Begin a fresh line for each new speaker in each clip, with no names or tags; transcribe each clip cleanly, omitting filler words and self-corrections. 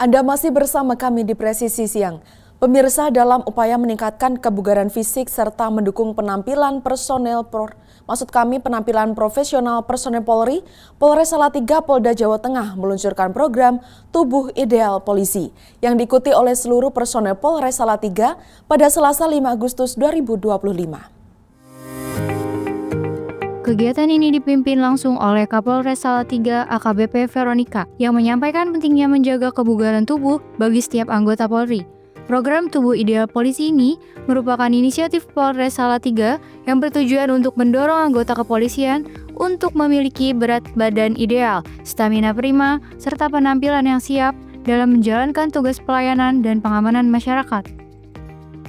Anda masih bersama kami di Presisi Siang. Pemirsa, dalam upaya meningkatkan kebugaran fisik serta mendukung penampilan profesional personel Polri, Polres Salatiga Polda Jawa Tengah meluncurkan program Tubuh Ideal Polisi yang diikuti oleh seluruh personel Polres Salatiga pada Selasa 5 Agustus 2025.
Kegiatan ini dipimpin langsung oleh Kapolres Salatiga AKBP Veronica yang menyampaikan pentingnya menjaga kebugaran tubuh bagi setiap anggota Polri. Program Tubuh Ideal Polisi ini merupakan inisiatif Polres Salatiga yang bertujuan untuk mendorong anggota kepolisian untuk memiliki berat badan ideal, stamina prima, serta penampilan yang siap dalam menjalankan tugas pelayanan dan pengamanan masyarakat.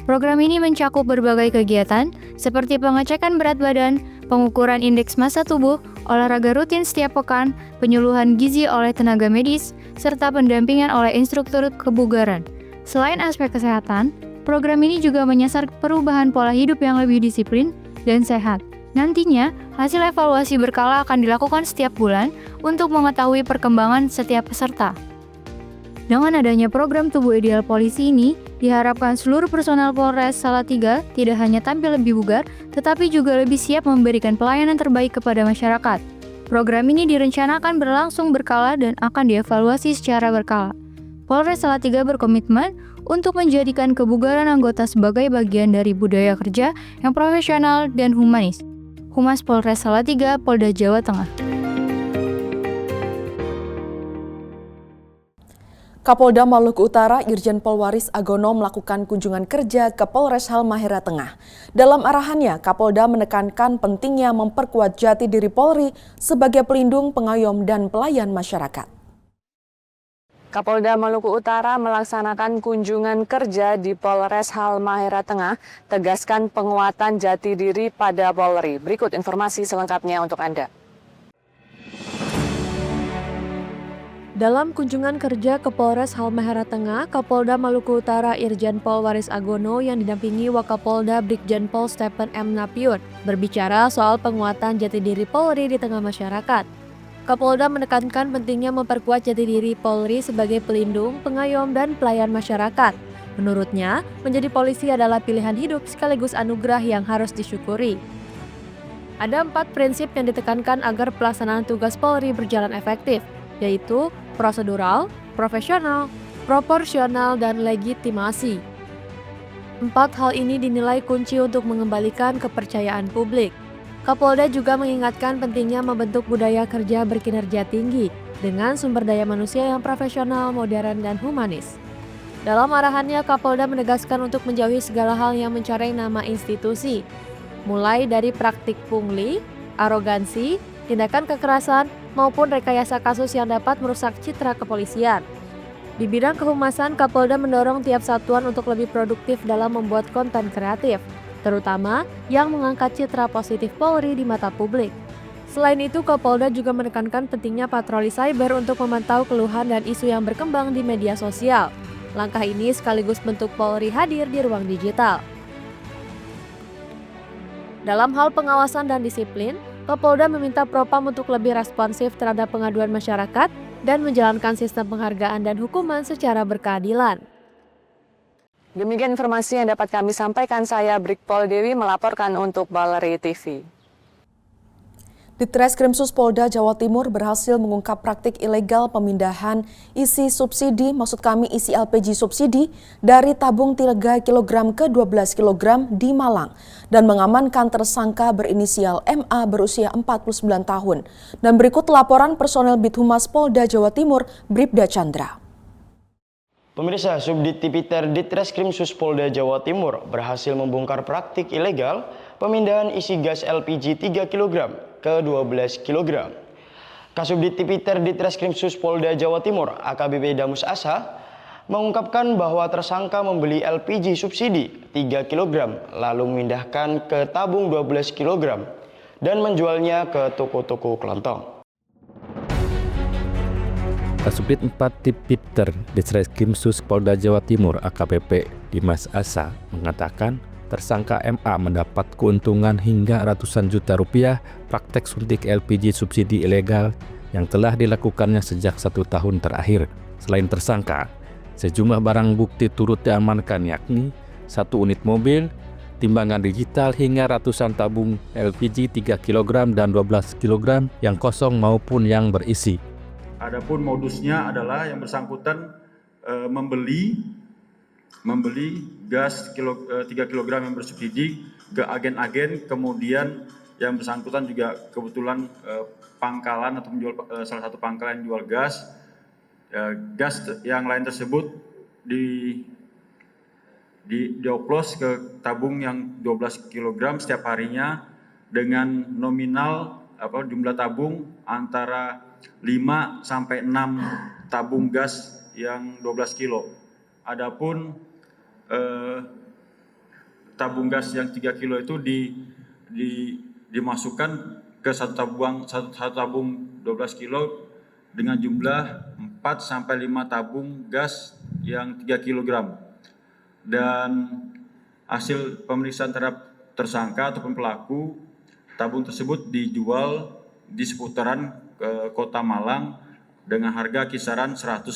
Program ini mencakup berbagai kegiatan seperti pengecekan berat badan, pengukuran indeks massa tubuh, olahraga rutin setiap pekan, penyuluhan gizi oleh tenaga medis, serta pendampingan oleh instruktur kebugaran. Selain aspek kesehatan, program ini juga menyasar perubahan pola hidup yang lebih disiplin dan sehat. Nantinya, hasil evaluasi berkala akan dilakukan setiap bulan untuk mengetahui perkembangan setiap peserta. Dengan adanya program Tubuh Ideal Polisi ini, diharapkan seluruh personel Polres Salatiga tidak hanya tampil lebih bugar, tetapi juga lebih siap memberikan pelayanan terbaik kepada masyarakat. Program ini direncanakan berlangsung berkala dan akan dievaluasi secara berkala. Polres Salatiga berkomitmen untuk menjadikan kebugaran anggota sebagai bagian dari budaya kerja yang profesional dan humanis. Humas Polres Salatiga, Polda Jawa Tengah.
Kapolda Maluku Utara Irjen Polwaris Agono melakukan kunjungan kerja ke Polres Halmahera Tengah. Dalam arahannya, Kapolda menekankan pentingnya memperkuat jati diri Polri sebagai pelindung, pengayom, dan pelayan masyarakat.
Kapolda Maluku Utara melaksanakan kunjungan kerja di Polres Halmahera Tengah, tegaskan penguatan jati diri pada Polri. Berikut informasi selengkapnya untuk Anda.
Dalam kunjungan kerja ke Polres Halmahera Tengah, Kapolda Maluku Utara Irjen Pol Waris Agono yang didampingi Wakapolda Brigjen Pol Stephen M. Napion berbicara soal penguatan jati diri Polri di tengah masyarakat. Kapolda menekankan pentingnya memperkuat jati diri Polri sebagai pelindung, pengayom, dan pelayan masyarakat. Menurutnya, menjadi polisi adalah pilihan hidup sekaligus anugerah yang harus disyukuri. Ada 4 prinsip yang ditekankan agar pelaksanaan tugas Polri berjalan efektif, yaitu prosedural, profesional, proporsional, dan legitimasi. 4 hal ini dinilai kunci untuk mengembalikan kepercayaan publik. Kapolda juga mengingatkan pentingnya membentuk budaya kerja berkinerja tinggi dengan sumber daya manusia yang profesional, modern, dan humanis. Dalam arahannya, Kapolda menegaskan untuk menjauhi segala hal yang mencoreng nama institusi, mulai dari praktik pungli, arogansi, tindakan kekerasan, maupun rekayasa kasus yang dapat merusak citra kepolisian. Di bidang kehumasan, Kapolda mendorong tiap satuan untuk lebih produktif dalam membuat konten kreatif, terutama yang mengangkat citra positif Polri di mata publik. Selain itu, Kapolda juga menekankan pentingnya patroli cyber untuk memantau keluhan dan isu yang berkembang di media sosial. Langkah ini sekaligus bentuk Polri hadir di ruang digital. Dalam hal pengawasan dan disiplin, Kapolda meminta Propam untuk lebih responsif terhadap pengaduan masyarakat dan menjalankan sistem penghargaan dan hukuman secara berkeadilan.
Demikian informasi yang dapat kami sampaikan. Saya Brigpol Dewi melaporkan untuk Balleri TV.
Ditreskrimsus Polda Jawa Timur berhasil mengungkap praktik ilegal pemindahan isi LPG subsidi dari tabung 3 kg ke 12 kg di Malang dan mengamankan tersangka berinisial MA berusia 49 tahun. Dan berikut laporan personel Bithumas Polda Jawa Timur, Bribda Chandra.
Pemirsa, Subdit Tipiter Ditreskrimsus Polda Jawa Timur berhasil membongkar praktik ilegal pemindahan isi gas LPG 3 kg ke 12 kg. Kasubdit Tipiter Ditreskrimsus Polda Jawa Timur AKBP Damus Asa mengungkapkan bahwa tersangka membeli LPG subsidi 3 kg lalu memindahkan ke tabung 12 kg dan menjualnya ke toko-toko kelontong.
Kasubdit 4 Tipiter Ditreskrimsus Polda Jawa Timur AKBP Dimas Asa mengatakan tersangka MA mendapat keuntungan hingga ratusan juta rupiah praktek suntik LPG subsidi ilegal yang telah dilakukannya sejak 1 tahun terakhir. Selain tersangka, sejumlah barang bukti turut diamankan, yakni 1 unit mobil, timbangan digital hingga ratusan tabung LPG 3 kg dan 12 kg yang kosong maupun yang berisi.
Adapun modusnya adalah yang bersangkutan membeli gas 3 kg yang bersubsidi ke agen-agen, kemudian yang bersangkutan juga kebetulan pangkalan atau menjual salah satu pangkalan yang jual gas. Gas yang lain tersebut dioplos ke tabung yang 12 kg setiap harinya dengan nominal jumlah tabung antara 5 sampai 6 tabung gas yang 12 kilo. Adapun tabung gas yang 3 kilo itu dimasukkan ke satu tabung 12 kilo dengan jumlah 4 sampai 5 tabung gas yang 3 kg. Dan hasil pemeriksaan terhadap tersangka ataupun pelaku, tabung tersebut dijual di seputaran Kota Malang dengan harga kisaran 185.000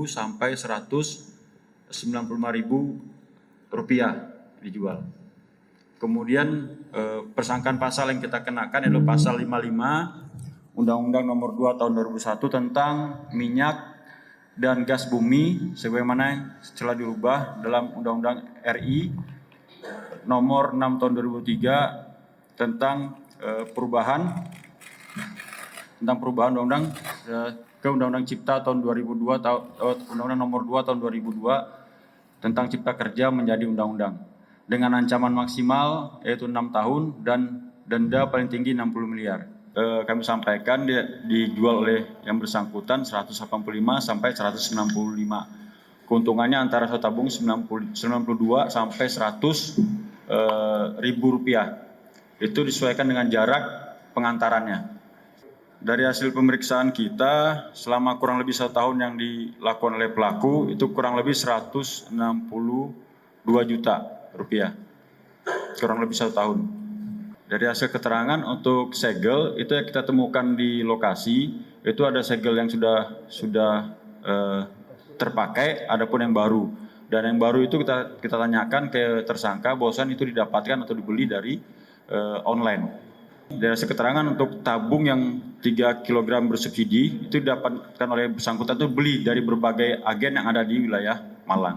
sampai 195.000 rupiah dijual. Kemudian persangkaan pasal yang kita kenakan adalah pasal 55 Undang-Undang Nomor 2 Tahun 2001 tentang minyak dan gas bumi, sebagaimana telah dirubah dalam Undang-Undang RI Nomor 6 Tahun 2003 tentang perubahan Undang-Undang ke Undang-Undang Cipta tahun 2002, Undang-Undang Nomor 2 Tahun 2002 tentang Cipta Kerja menjadi undang-undang dengan ancaman maksimal yaitu 6 tahun dan denda paling tinggi 60 miliar. Kami sampaikan dijual oleh yang bersangkutan 185 sampai 195. Keuntungannya antara satu tabung 92 sampai 100 ribu rupiah. Itu disesuaikan dengan jarak pengantarannya. Dari hasil pemeriksaan kita, selama kurang lebih 1 tahun yang dilakukan oleh pelaku, itu kurang lebih 162 juta rupiah. Kurang lebih 1 tahun. Dari hasil keterangan untuk segel, itu yang kita temukan di lokasi, itu ada segel yang sudah terpakai, adapun yang baru. Dan yang baru itu kita tanyakan ke tersangka, bahwasan itu didapatkan atau dibeli dari online. Dari hasil keterangan untuk tabung yang 3 kg bersubsidi itu didapatkan oleh bersangkutan itu beli dari berbagai agen yang ada di wilayah Malang.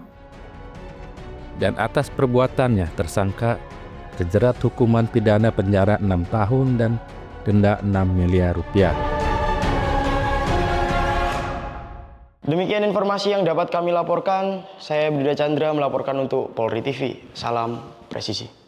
Dan atas perbuatannya tersangka terjerat hukuman pidana penjara 6 tahun dan denda 6 miliar rupiah.
Demikian informasi yang dapat kami laporkan. Saya Budha Chandra melaporkan untuk Polri TV. Salam presisi.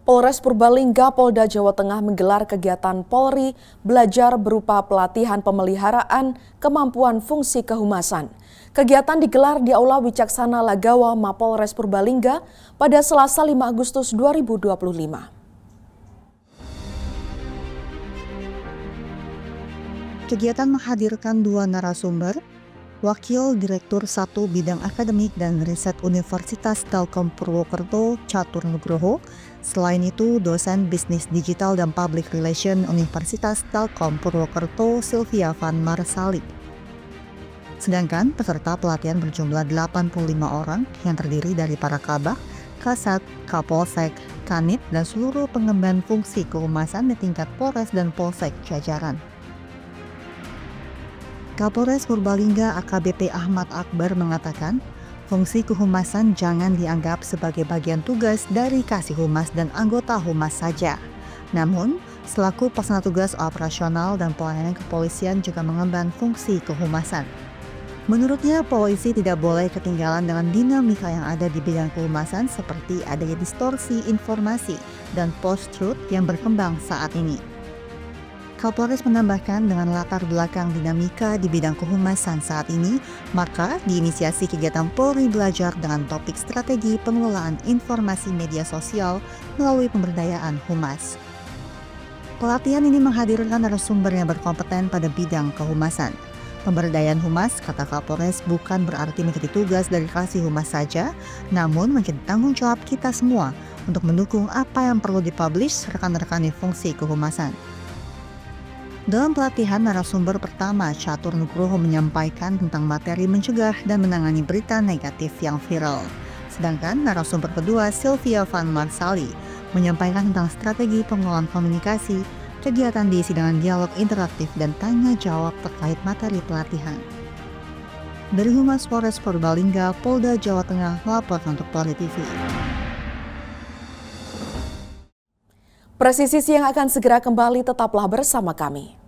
Polres Purbalingga, Polda Jawa Tengah menggelar kegiatan Polri belajar berupa pelatihan pemeliharaan kemampuan fungsi kehumasan. Kegiatan digelar di Aula Wicaksana Lagawa Mapolres Purbalingga pada Selasa 5 Agustus 2025.
Kegiatan menghadirkan 2 narasumber, Wakil Direktur 1 Bidang Akademik dan Riset Universitas Telkom Purwokerto Catur Nugroho, selain itu dosen Bisnis Digital dan Public Relation Universitas Telkom Purwokerto Sylvia Van Marsali. Sedangkan peserta pelatihan berjumlah 85 orang yang terdiri dari para kabak, kasat, kapolsek, kanit, dan seluruh pengemban fungsi kehumasan di tingkat Polres dan Polsek jajaran. Kapolres Purbalingga AKBP Ahmad Akbar mengatakan, fungsi kehumasan jangan dianggap sebagai bagian tugas dari Kasih Humas dan anggota Humas saja. Namun, selaku pelaksana tugas operasional dan pelayanan kepolisian juga mengemban fungsi kehumasan. Menurutnya, polisi tidak boleh ketinggalan dengan dinamika yang ada di bidang kehumasan seperti adanya distorsi informasi dan post-truth yang berkembang saat ini. Kapolres menambahkan dengan latar belakang dinamika di bidang kehumasan saat ini, maka diinisiasi kegiatan Polri belajar dengan topik strategi pengelolaan informasi media sosial melalui pemberdayaan humas. Pelatihan ini menghadirkan narasumber yang berkompeten pada bidang kehumasan. Pemberdayaan humas, kata Kapolres, bukan berarti menjadi tugas dari Kasih Humas saja, namun menjadi tanggung jawab kita semua untuk mendukung apa yang perlu dipublish rekan-rekan di fungsi kehumasan. Dalam pelatihan, narasumber pertama, Catur Nugroho, menyampaikan tentang materi mencegah dan menangani berita negatif yang viral. Sedangkan narasumber kedua, Sylvia Van Marsali, menyampaikan tentang strategi pengelolaan komunikasi. Kegiatan diisi dengan dialog interaktif dan tanya jawab terkait materi pelatihan. Dari Humas Polres Purbalingga, Polda Jawa Tengah, melaporkan untuk Polri TV.
Presisi Siang akan segera kembali, tetaplah bersama kami.